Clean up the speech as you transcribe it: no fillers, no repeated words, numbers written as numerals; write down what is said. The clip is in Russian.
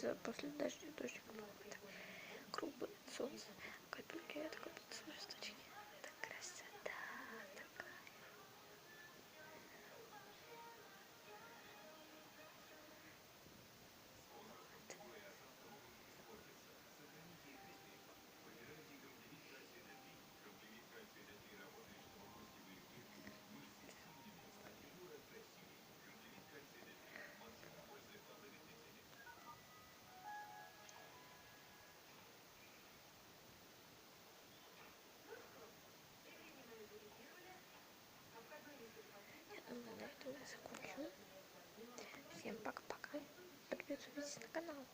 это после дождя, дождик какой-то круглый солнце, капельки, это как будто звездочки. Это красота такая. Я думаю, на этом я закончу. Всем пока-пока. Подписывайтесь на канал.